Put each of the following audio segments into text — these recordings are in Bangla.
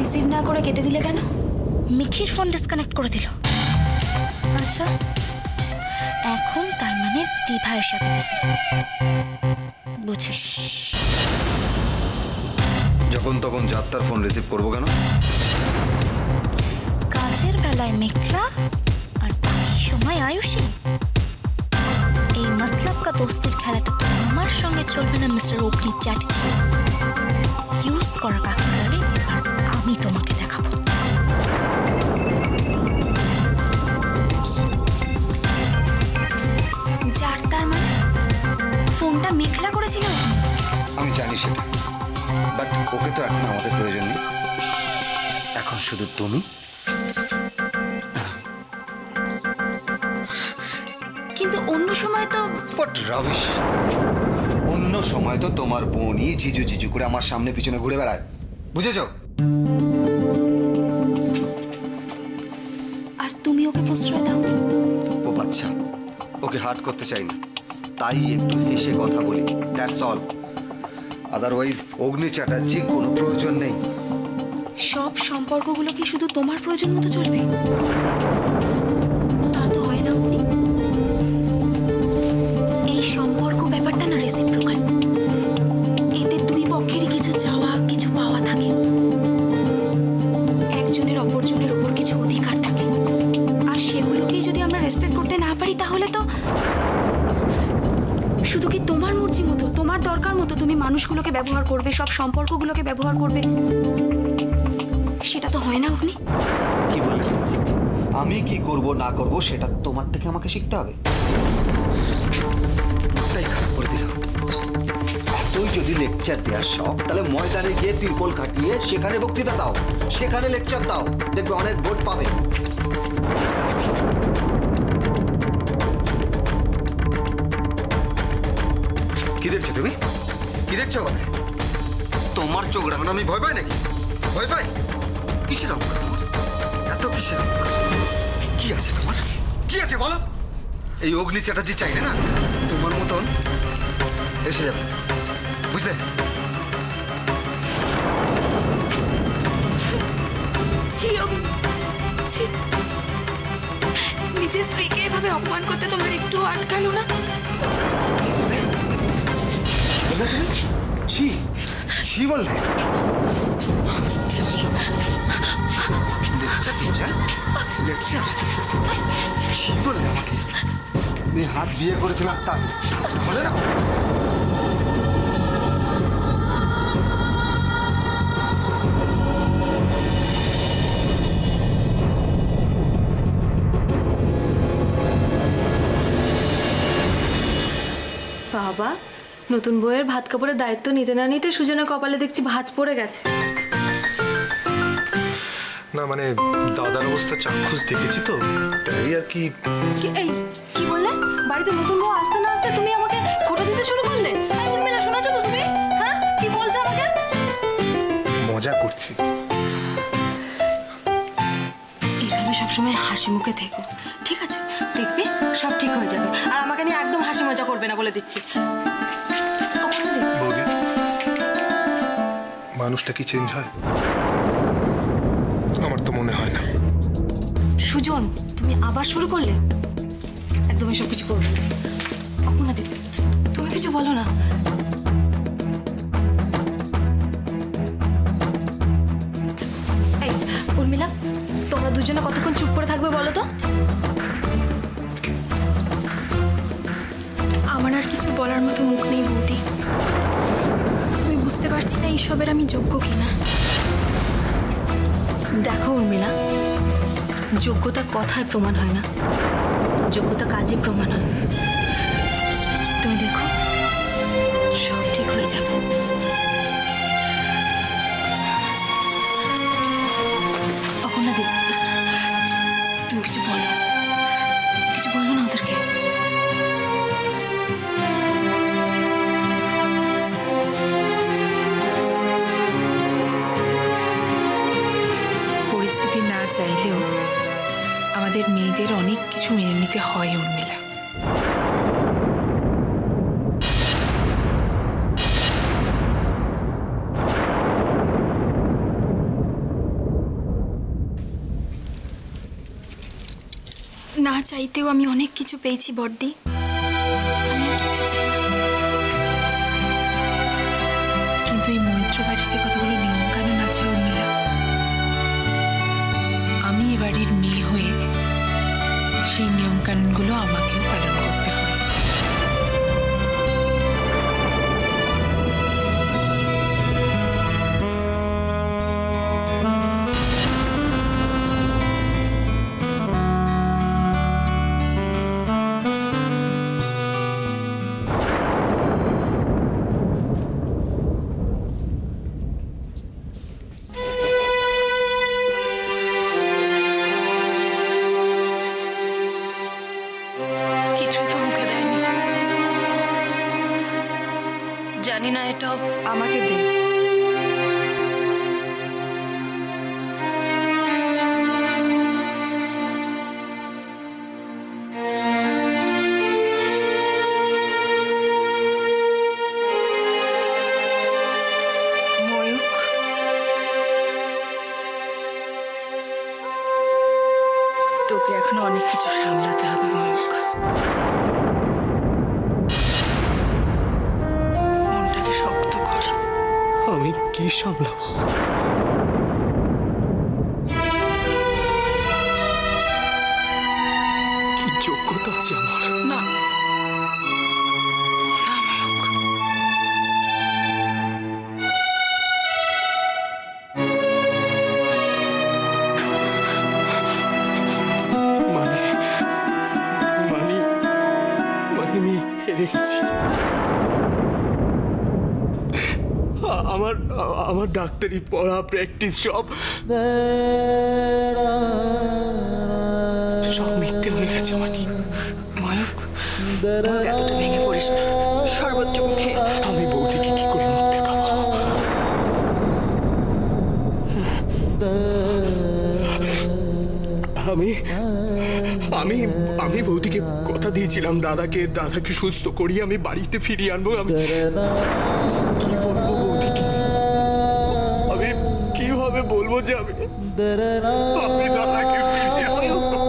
রিসিভ না করে কেটে দিলে কেন? মিঠির ফোন ডিসকানেক্ট করে দিল। আচ্ছা, এখন তার মানে দিভাইয়ের সাথে বিজি। বুঝিস? যখন তখন যাত্রার ফোন রিসিভ করবো কেন? কাজের বেলায় মেঘলা আর বাকি সময় আয়ুষী। এই মতলব কা দোস্তির খেলাটা তো আমার সঙ্গে চলবে না মিস্টার অগ্নি চ্যাটার্জি। ইউজ করা কাকে বলে এবার আমি তোমাকে দেখাবো। যার তার মানে ফোনটা মেঘলা করেছিল। আমি জানি সেটা, বাট ওকে তো এখন আমাদের প্রয়োজন নেই। এখন শুধু তুমি। কিন্তু অন্য সময় তো হোয়াট রাবিশ! অন্য সময় তো তোমার বোনই জিজু জিজু করে আমার সামনে পিছনে ঘুরে বেড়ায়, বুঝেছো? আর তুমি ওকে প্রশ্রয় দাও। ও বাচ্চা, ওকে হার্ট করতে চাই না, তাই একটু হেসে কথা বলি, দ্যাটস অল। আদারওয়াইজ অগ্নি চ্যাটার্জি কোনো প্রয়োজন নেই। সব সম্পর্কগুলো কি শুধু তোমার প্রয়োজন মতো চলবে? তা তো হয় না অগ্নি। এই সম্পর্ক ব্যাপারটা না রেসিপ্রোকাল। এতে দুই পক্ষেরই কিছু চাওয়া কিছু পাওয়া থাকে। একজনের অপরজনের ওপর কিছু অধিকার থাকে, আর সেগুলোকেই যদি আমরা রেসপেক্ট করতে না পারি তাহলে তো শুধু কি তোমার মর্জি মতো, তোমার দরকার মতো তুমি মানুষগুলোকে ব্যবহার করবে, সব সম্পর্কগুলোকে ব্যবহার করবে। সেটা তো হয় না অগ্নি। কি বললে? আমি কি করব না করব সেটা তোমার থেকে আমাকে শিখতে হবে? তাই খারাপ করে দিল। এতই যদি লেকচার দেওয়ার শখ, তাহলে ময়দানে গিয়ে তিরপল কাটিয়ে সেখানে বক্তৃতা দাও, সেখানে লেকচার দাও, দেখবে অনেক ভোট পাবে। কি দেখছো তুমি? কি দেখছো ওখানে? তোমার চোখ রাখানো আমি ভয় পাই নাকি? ভয় পাই? কিসের অহংকার তোমার? এত কিসের অহংকার? কি আছে তোমার? কি আছে বলো? এই অগ্নি চ্যাটার্জি চাইলে না তোমার মতন এসে যাবে, বুঝলে? ছি অগ্নি, ছি। নিজের স্ত্রীকে এভাবে অপমান করতে তোমার একটু আটকালো না? ছি ছি বললে? লেকচার দিচ্ছে? লেকচার? ছি বললে আমাকে? তুমি হাত বিয়ে করেছিলাম তা বলে না? বাবা, নতুন বইয়ের ভাত কাপড়ের দায়িত্ব নিতে না নিতে সুজনের কপালে দেখছি ভাঁজ পড়ে গেছে। না মানে দাদার অবস্থা চাক্ষুষ দেখেছি তো, তাই আর কি। এই কি বললে? বাড়িতে নতুন বউ আসতে না আসতে তুমি আমাকে খোটা দিতে শুরু করলে? এই উর্মিলা, শোনাছো তো তুমি? হ্যাঁ, কি বলছো আমাকে? মজা করছি। এইভাবে সবসময় হাসি মুখে থেকো, ঠিক আছে? দেখবে সব ঠিক হয়ে যাবে। আর আমাকে নিয়ে একদম হাসি মজা করবে না বলে দিচ্ছি। বৌদি, মানুষটা কি চেঞ্জ হয়? আমার তো মনে হয় না। সুজন, তুমি আবার শুরু করলে? একদম এসব কিছু করবে না। অপর্ণা দিদি, তুমি কিছু বলো না। এই উর্মিলা, তোমরা দুজনে কতক্ষণ চুপ করে থাকবে বলো তো? আমার আর কিছু বলার মতো মুখ নেই বৌদি। আমি বুঝতে পারছি না এইসবের আমি যোগ্য কিনা। দেখো উর্মিলা, যোগ্যতা কথায় প্রমাণ হয় না, যোগ্যতা কাজে প্রমাণ হয়। তুমি দেখো সব ঠিক হয়ে যাবে। অপর্ণা দিদি, তুমি কিছু বলো, কিছু বলো না ওদেরকে। পরিস্থিতি না চাইলেও আমাদের মেয়েদের অনেক কিছু মেনে নিতে হয় উর্মিলা। চাইতেও আমি অনেক কিছু পেয়েছি বড়দি। আমি আর কিছু চাই না। কিন্তু এই মৈত্র বাড়ির যে কতগুলো নিয়ম কানুন আছে উর্মিলা, আমি এ বাড়ির মেয়ে হয়ে সেই নিয়ম কানুনগুলো আমাকেও পালন করতে হয়। কিছুই তো মুখে দেয়নি। জানি না এটাও আমাকে দে। ময়ূক, তোকে এখনো অনেক কিছু সামলাতে হবে ময়ূক। মনটাকে শক্ত কর। আমি কি সামলাবো? কি যোগ্যতা আছে আমার? না না ময়ূক, মানে মানে মানে আমি হেরে গেছি। আমার আমার ডাক্তারি পড়া, প্র্যাকটিস সব সব মিথ্যে হয়ে গেছে। মানে ময়ূক, ময়ূক এতটা ভেঙে পড়িস না। সর্বোচ্চ মুখে আমি বৌদিকে কি করে মুখ দেখাবো? আমি আমি আমি বৌদিকে কথা দিয়েছিলাম দাদাকে সুস্থ করিয়ে আমি বাড়িতে ফিরিয়ে আনবো। আমি কি বলবো বৌদিকে? আমি কিভাবে বলবো যে আমি আমি দাদাকে ফিরিয়ে আনবো?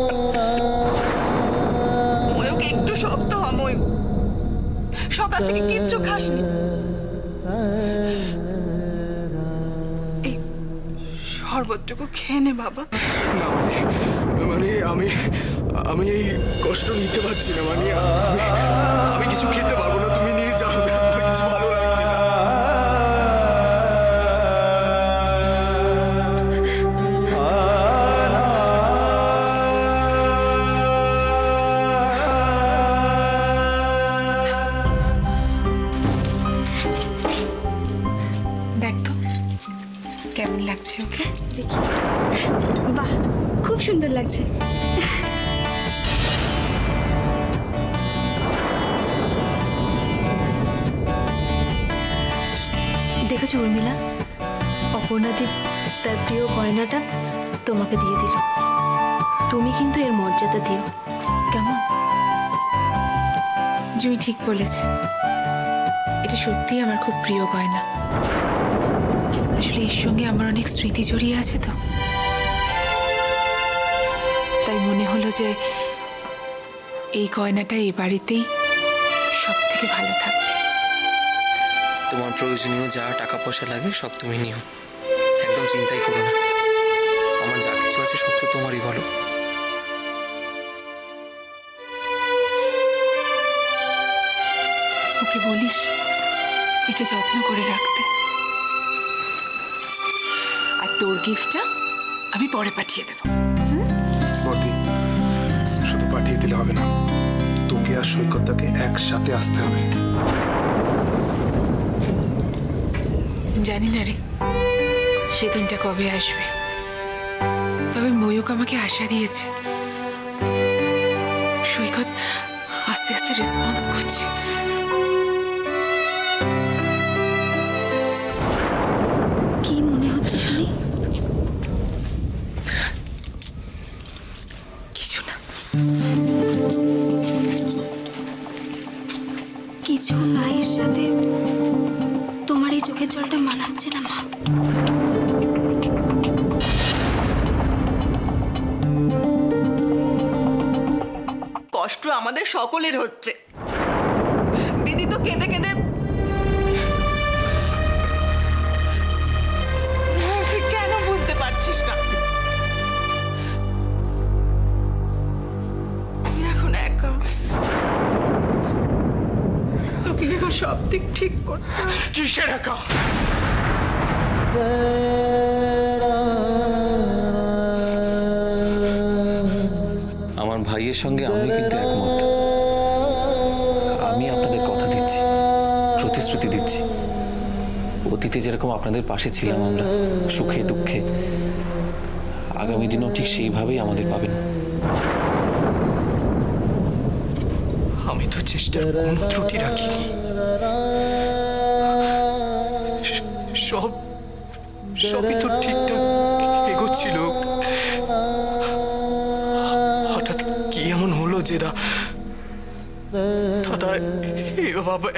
ময়ূক একটু শক্ত হ ময়ূক। সকাল থেকে কিচ্ছু খাসনি। এই শরবতটুকু খেয়ে নে বাবা। না মানে মানে আমি আমি এই কষ্ট নিতে পারছি না। মানে আমি কিছু খেতে পারবো না। তুমি নিয়ে যাও, আমার কিছু ভালো লাগছে না। দেখ তো কেমন লাগছে ওকে। দেখি, বাহ, খুব সুন্দর লাগছে। দেখেছো উর্মিলা, অপর্ণাদীপ তার প্রিয় গয়নাটা তোমাকে দিয়ে দিল। তুমি কিন্তু এর মর্যাদা দিও, কেমন? জুই ঠিক বলেছে, এটা সত্যিই আমার খুব প্রিয় গয়না। আসলে এর সঙ্গে আমার অনেক স্মৃতি জড়িয়ে আছে তো, তাই মনে হলো যে এই গয়নাটা এই বাড়িতেই সব থেকে ভালো থাকবে। তোমার প্রয়োজনীয় যা টাকা পয়সা লাগে সব তুমি নিও, একদম চিন্তাই করো না। আমার যা কিছু আছে সব তো তোমারই, বলো। ওকে বলিস এটা যত্ন করে রাখতে। আর তোর গিফটটা আমি পরে পাঠিয়ে দেবো। বৌদি, শুধু পাঠিয়ে দিলে হবে না, তোকে আর সৈকতটাকে একসাথে আসতে হবে। জানি না রে সেদিনটা কবে আসবে, তবে ময়ূক আমাকে আশা দিয়েছে সৈকত আস্তে আস্তে রেসপন্স করছে। কি মনে হচ্ছে শুনি? কিছু না। কিছু না, এর সাথে তোমার এই চোখের জলটা মানাচ্ছে না মা। কষ্ট আমাদের সকলের হচ্ছে। দিদি তো কেঁদে কেঁদে তুই কেন বুঝতে পারছিস না? তুই এখন একা, তোকে এখন সব দিক ঠিক করতে হবে। কিসের একা? আমার ভাইয়ের সঙ্গে আমি কিন্তু একমত। আমি আপনাদের কথা দিচ্ছি, প্রতিশ্রুতি দিচ্ছি, অতীতে যেরকম আপনাদের পাশে ছিলাম আমরা সুখে দুঃখে, আগামী দিনও ঠিক সেইভাবেই আমাদের পাবেন। আমি তো চেষ্টার কোন ত্রুটি রাখিনি। সবই তো ঠিকঠাক এগোচ্ছিল। হঠাৎ কি এমন হলো যে দাদা এভাবে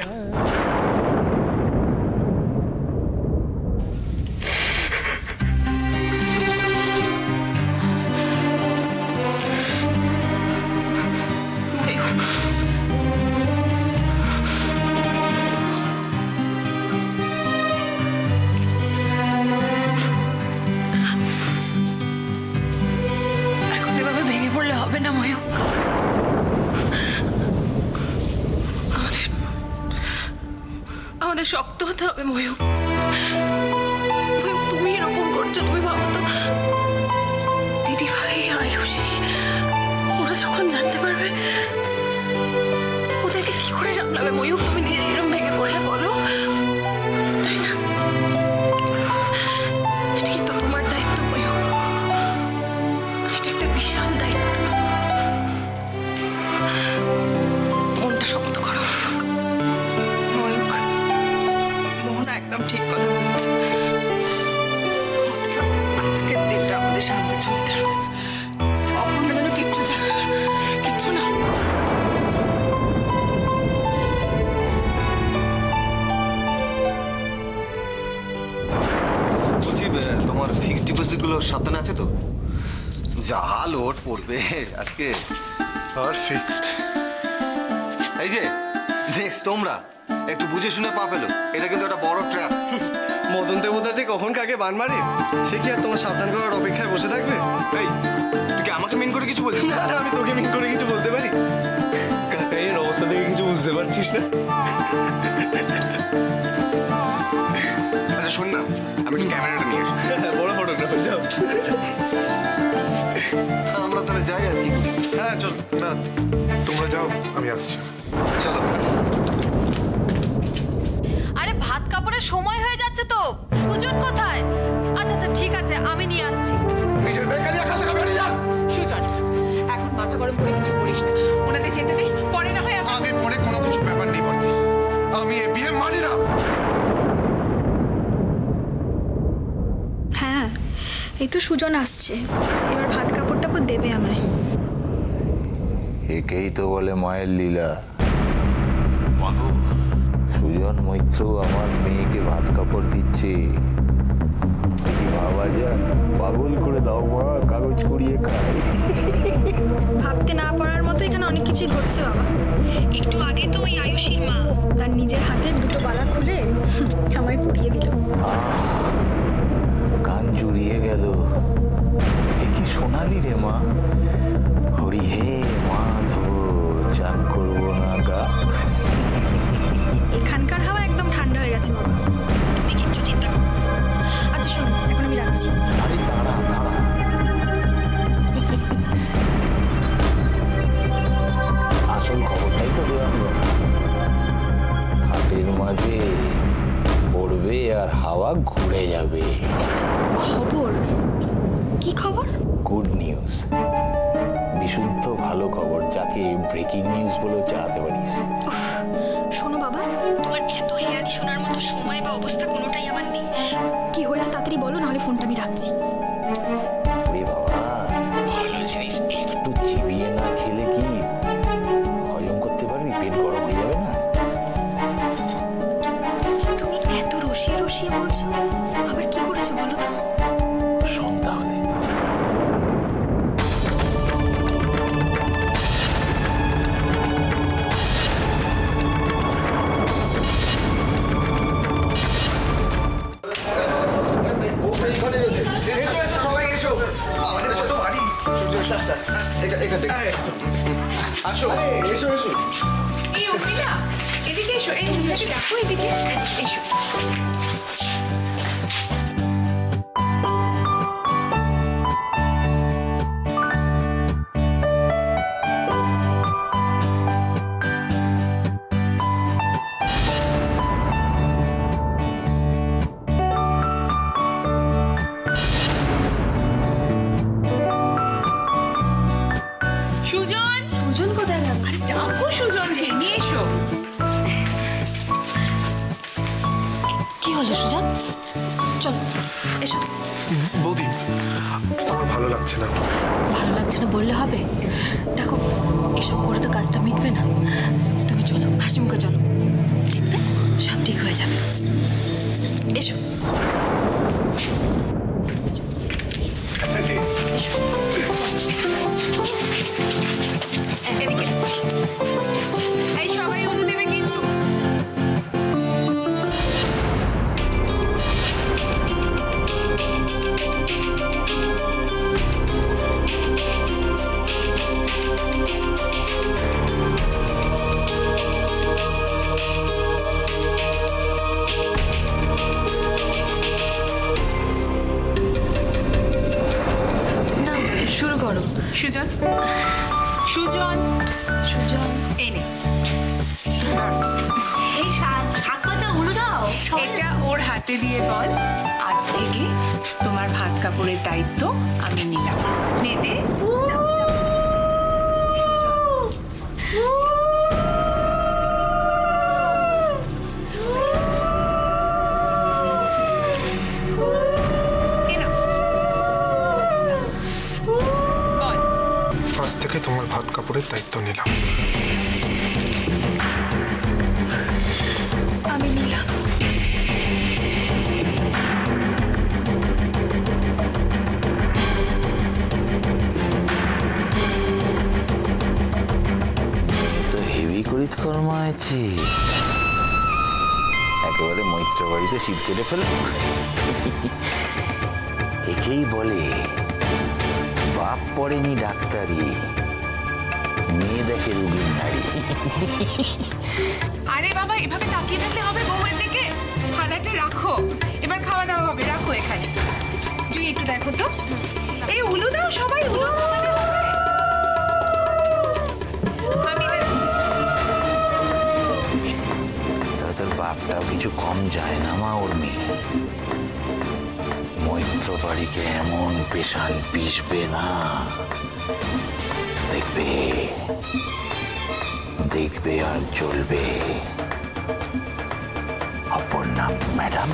এখন এভাবে ভেঙে পড়লে হবে না ময়ূক। আমাদের শক্ত হতে হবে ময়ূক। ময়ূক, তুমি এরকম করছো, তুমি ভাবো তো দিদি ভাই আয়ুষী ওরা যখন জানতে পারবে ওদেরকে কি করে সামলাবে ময়ূক? তুমি নিজে এরকম ভেঙে পড়লে বলো, তাই না? এটা কিন্তু তোমার দায়িত্ব ময়ূক, এটা একটা বিশাল দায়িত্ব। মনটা শক্ত করো ময়ূক। মোহন একদম ঠিক কথা বলছে। আজকের দিনটা আমাদের সামনে চলতে হবে। অপর্ণা যেন কিচ্ছু জানে না, কিচ্ছু না। বলছি তোমার ফিক্সড ডিপোজিটগুলো সাবধানে আছে তো? যা লোড পড়বে আজকে। আর ফিক্সড। এই যে নেক্সট তোমরা একটু বুঝে শুনে পা পেলো, এটা কিন্তু একটা বড় ট্র্যাপ। মদন দেবতা যে কখন কাকে বান মারে সে কি আর তোমার সাবধান করার অপেক্ষায় বসে থাকবে? এই তুই কি আমাকে মিন করে কিছু বলছিস? না না, আমি তোকে মিন করে কিছু বলতে পারি? কাকা এর অবস্থা দেখে কিছু বুঝতে পারছিস না? আচ্ছা শোন না, আমি কি ক্যামেরাটা নিয়ে আসি? বড় ফটোগ্রাফার যাও। আমরা তাহলে যাই আর কি করি। হ্যাঁ চল। না তোমরা যাও, আমি আসছি। চলো। আরে ভাত কাপড়ের সময় হয়ে যাচ্ছে তো, সুজন কোথায়? আচ্ছা আচ্ছা ঠিক আছে, আমি নিয়ে আসছি। নিজের বেকারি এখান থেকে বেরিয়ে যা। সুজন, এখন মাথা গরম করে কিছু করিস না, ওনাদের যেতে দে, পরে না হয় আগে পরে কোনো কিছু ব্যাপার নেই বর্দি, আমি এ বিয়ে মানি না। হ্যাঁ, এই তো সুজন আসছে, এবার ভাত কাপড় টাপড় দেবে আমায়। একেই তো বলে মায়ের লীলা। মাগো, সুজন মৈত্র আমার মেয়েকে ভাত কাপড় দিচ্ছে। কি ভাবা যায়, পাগল করে দাও মা, কাগজ কুড়িয়ে খায়। ভাবতে না পারার মতো এখানে অনেক কিছুই ঘটছে বাবা। একটু আগে তো ওই আয়ুষীর মা তার নিজের হাতের দুটো বালা খুলে আমায় পরিয়ে দিল। কান জুড়িয়ে গেল। এ কি সোনালি রে মা। হরি হে মাধব, চান করবো না গা। এখানকার হাওয়া একদম ঠান্ডা হয়ে গেছে বাবা, তুমি কিচ্ছু চিন্তা করো। আচ্ছা শোনো, এখন আমি রাখছি। আরে দাঁড়া দাঁড়া, আসল খবরটাই তো দেওয়া হলো না। হাটের মাঝে পড়বে আর হাওয়া ঘুরে যাবে। খবর? কি খবর? গুড নিউজ, বিশুদ্ধ ভালো খবর, যাকে ব্রেকিং নিউজ বলেও চালাতে পারিস। শোনো বাবা, তোমার এত হেয়ালি শোনার মতো সময় বা অবস্থা কোনোটাই আমার নেই। কি হয়েছে তাড়াতাড়ি বলো, নাহলে ফোনটা আমি রাখছি। ওরে বাবা, ভালো জিনিস একটু চিবিয়ে না খেলে কি হজম করতে পারবি? পেট গরম হয়ে যাবে না? তুমি এত রসিয়ে রসিয়ে বলছো, আবার কি করেছো বলো তো? শোন তাহলে। আসো এসো এসো। এই অর্পিতা এদিকে এসো, এই এসো, দেখো এদিকে এসো। সুজন, সুজন কোথায় গেল? আরে ডাকো সুজনকে, নিয়ে এসো। কি হলো সুজন? চলো এসো। বৌদি আমার ভালো লাগছে না। ভালো লাগছে না বললে হবে? দেখো এসব করে তো কাজটা মিটবে না। তুমি চলো, হাসি মুখে চলো, দেখবে সব ঠিক হয়ে যাবে। এসো এদিকে এই সবাই উঠে দেবে কিন্তু। না, শুরু করো। সুজন, সুজন, সুজন এই নে, এই শাকটা হলো দাও। এটা ওর হাতে দিয়ে বল, আজ থেকে তোমার ভাত কাপড়ের দায়িত্ব আমি নিলাম। নে দে। আজ থেকে তোমার ভাত কাপড়ের দায়িত্ব নিলাম। আমি নিলাম। তো হেভি করিত কর্মা আছে, একেবারে মৈত্র বাড়িতে শীত কেটে ফেল। একেই বলে বাপ পড়েনি ডাক্তারি, মেয়ে দেখে রুগীর নারী। আরে বাবা, এভাবে তাকিয়ে থাকলে হবে বউয়ের দিকে? থালাটা রাখো, এবার খাওয়া দাওয়া হবে, রাখো এখানে। জুই একটু দেখো তো, এই উলু দাও, সবাই উলু খাওয়াতে হবে। আমি তাহলে তোর বাপটাও কিছু কম যায় না মা, ওর মেয়ে মৈত্র বাড়িকে এমন পেশান পিষবে না, দেখবে দেখবে আর চলবে। অপর্ণা ম্যাডাম।